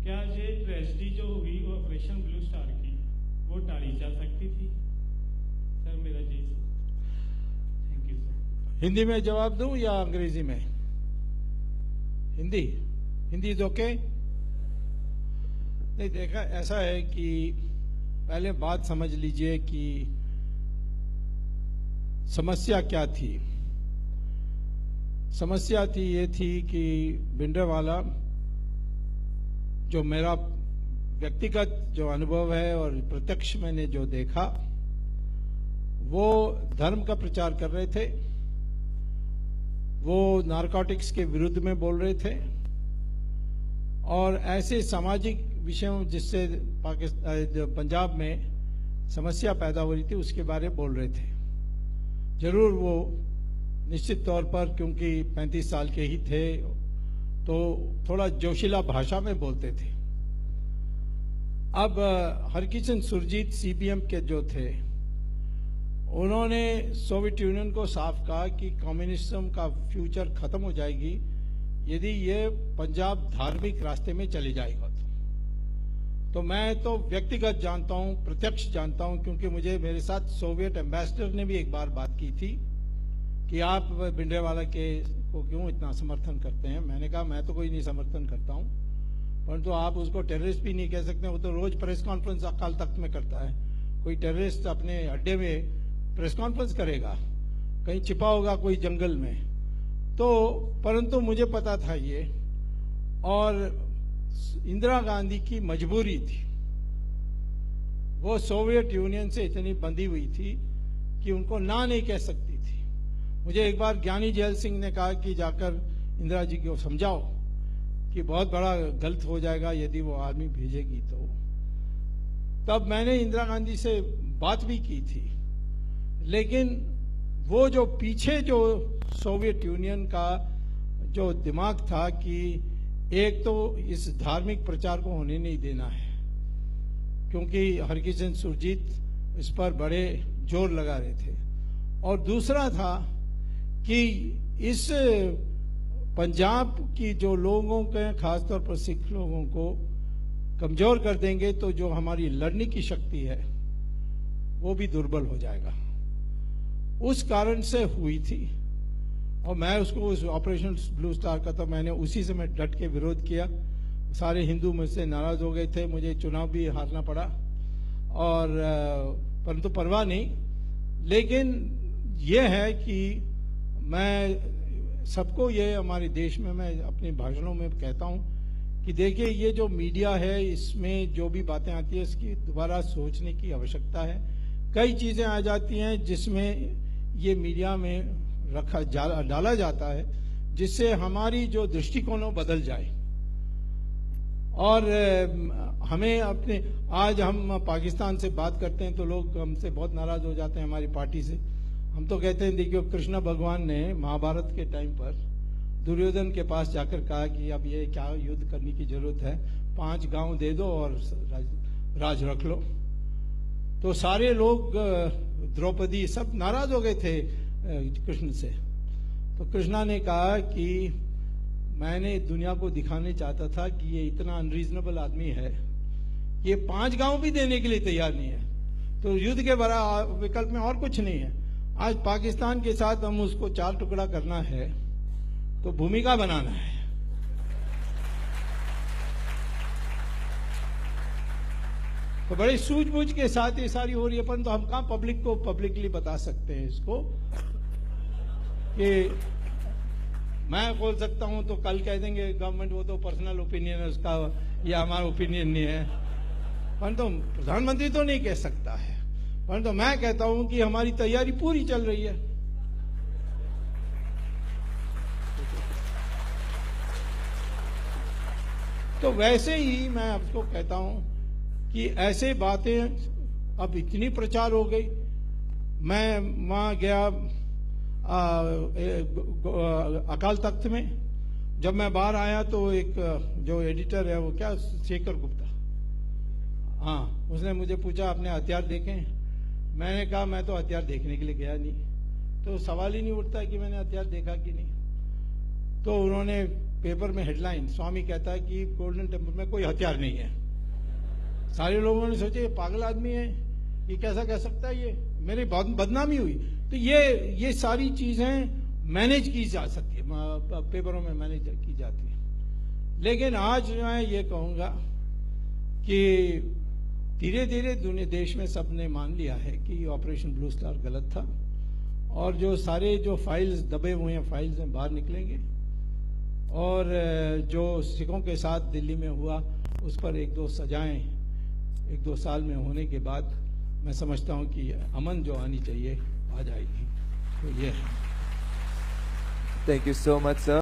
क्या ये ट्रेजेडी जो हुई वो ऑपरेशन ब्लू स्टार की वो टाली जा सकती थी? सर मेरा जी थैंक यू सर। हिंदी में जवाब दूं या अंग्रेजी में? Hindi is okay. नहीं, देखा ऐसा है कि पहले बात समझ लीजिए कि समस्या क्या थी। समस्या थी ये थी कि भिंडरावाला, जो मेरा व्यक्तिगत जो अनुभव है और प्रत्यक्ष मैंने जो देखा, वो धर्म का प्रचार कर रहे थे, वो नारकोटिक्स के विरुद्ध में बोल रहे थे और ऐसे सामाजिक विषयों जिससे पाकिस्तान पंजाब में समस्या पैदा हो रही थी उसके बारे में बोल रहे थे। जरूर वो निश्चित तौर पर क्योंकि 35 साल के ही थे तो थोड़ा जोशीला भाषा में बोलते थे। अब हरकिशन सुरजीत सीपीएम के जो थे, उन्होंने सोवियत यूनियन को साफ कहा कि कम्युनिज्म का फ्यूचर खत्म हो जाएगी यदि ये पंजाब धार्मिक रास्ते में चले जाएगा। तो मैं तो व्यक्तिगत जानता हूं, प्रत्यक्ष जानता हूं, क्योंकि मुझे मेरे साथ सोवियत एम्बेसडर ने भी एक बार बात की थी कि आप भिंडरावाला के को क्यों इतना समर्थन करते हैं। मैंने कहा मैं तो कोई नहीं समर्थन करता हूं, परंतु आप उसको टेररिस्ट भी नहीं कह सकते। वो तो रोज प्रेस कॉन्फ्रेंस अकाल तख्त में करता है। कोई टेररिस्ट अपने अड्डे में प्रेस कॉन्फ्रेंस करेगा? कहीं छिपा होगा कोई जंगल में। तो परंतु मुझे पता था ये, और इंदिरा गांधी की मजबूरी थी। वो सोवियत यूनियन से इतनी बंधी हुई थी कि उनको ना नहीं कह सकती थी। मुझे एक बार ज्ञानी जैल सिंह ने कहा कि जाकर इंदिरा जी को समझाओ कि बहुत बड़ा गलत हो जाएगा यदि वो आर्मी भेजेगी। तो तब मैंने इंदिरा गांधी से बात भी की थी, लेकिन वो जो पीछे जो सोवियत यूनियन का जो दिमाग था कि एक तो इस धार्मिक प्रचार को होने नहीं देना है, क्योंकि हरकिशन सुरजीत इस पर बड़े जोर लगा रहे थे, और दूसरा था कि इस पंजाब की जो लोगों के, खासतौर पर सिख लोगों को कमजोर कर देंगे तो जो हमारी लड़ने की शक्ति है वो भी दुर्बल हो जाएगा। उस कारण से हुई थी, और मैं उसको उस ऑपरेशन ब्लू स्टार का तो मैंने उसी समय डट के विरोध किया। सारे हिंदू मुझसे नाराज हो गए थे, मुझे चुनाव भी हारना पड़ा, और परंतु परवाह नहीं। लेकिन यह है कि मैं सबको ये हमारे देश में मैं अपने भाषणों में कहता हूं कि देखिए ये जो मीडिया है इसमें जो भी बातें आती है इसकी दोबारा सोचने की आवश्यकता है। कई चीजें आ जाती हैं जिसमें ये मीडिया में डाला जाता है जिससे हमारी जो दृष्टिकोण बदल जाए। और हमें अपने, आज हम पाकिस्तान से बात करते हैं तो लोग हमसे बहुत नाराज हो जाते हैं, हमारी पार्टी से। हम तो कहते हैं देखिए कृष्ण भगवान ने महाभारत के टाइम पर दुर्योधन के पास जाकर कहा कि अब ये क्या युद्ध करने की जरूरत है, 5 गांव दे दो और राज रख लो। तो सारे लोग, द्रौपदी सब नाराज हो गए थे कृष्ण से। तो कृष्णा ने कहा कि मैंने दुनिया को दिखाने चाहता था कि ये इतना अनरीजनेबल आदमी है, ये 5 गांव भी देने के लिए तैयार नहीं है। तो युद्ध के बड़ा विकल्प में और कुछ नहीं है। आज पाकिस्तान के साथ हम उसको 4 टुकड़ा करना है तो भूमिका बनाना है। तो बड़ी सूझबूझ के साथ ये सारी हो रही है, परंतु हम कहां पब्लिक को पब्लिकली बता सकते हैं इसको कि मैं बोल सकता हूं तो कल कह देंगे गवर्नमेंट वो तो पर्सनल ओपिनियन है उसका, या हमारा ओपिनियन नहीं है। परंतु प्रधानमंत्री तो नहीं कह सकता है, परंतु मैं कहता हूं कि हमारी तैयारी पूरी चल रही है। तो वैसे ही मैं आपको कहता हूं कि ऐसे बातें अब इतनी प्रचार हो गई। मैं वहां गया अकाल तख्त में, जब मैं बाहर आया तो एक जो एडिटर है वो क्या शेखर गुप्ता, हाँ, उसने मुझे पूछा आपने हथियार देखे? मैंने कहा मैं तो हथियार देखने के लिए गया नहीं। तो सवाल ही नहीं उठता कि मैंने हथियार देखा कि नहीं। तो उन्होंने पेपर में हेडलाइन, स्वामी कहता है कि गोल्डन टेम्पल में कोई हथियार नहीं है। सारे लोगों ने सोचे ये पागल आदमी है, ये कैसा कह सकता है, ये मेरी बहुत बदनामी हुई। तो ये सारी चीजें मैनेज की जा सकती है, पेपरों में मैनेज की जाती है। लेकिन आज मैं ये कहूंगा कि धीरे धीरे दुनिया देश में सबने मान लिया है कि ऑपरेशन ब्लू स्टार गलत था, और जो सारे जो फाइल्स दबे हुए हैं फाइल्स में बाहर निकलेंगे, और जो सिखों के साथ दिल्ली में हुआ उस पर एक दो सजाएं 1-2 साल में होने के बाद मैं समझता हूं कि अमन जो आनी चाहिए आ जाएगी। तो ये है। Thank you so much, sir.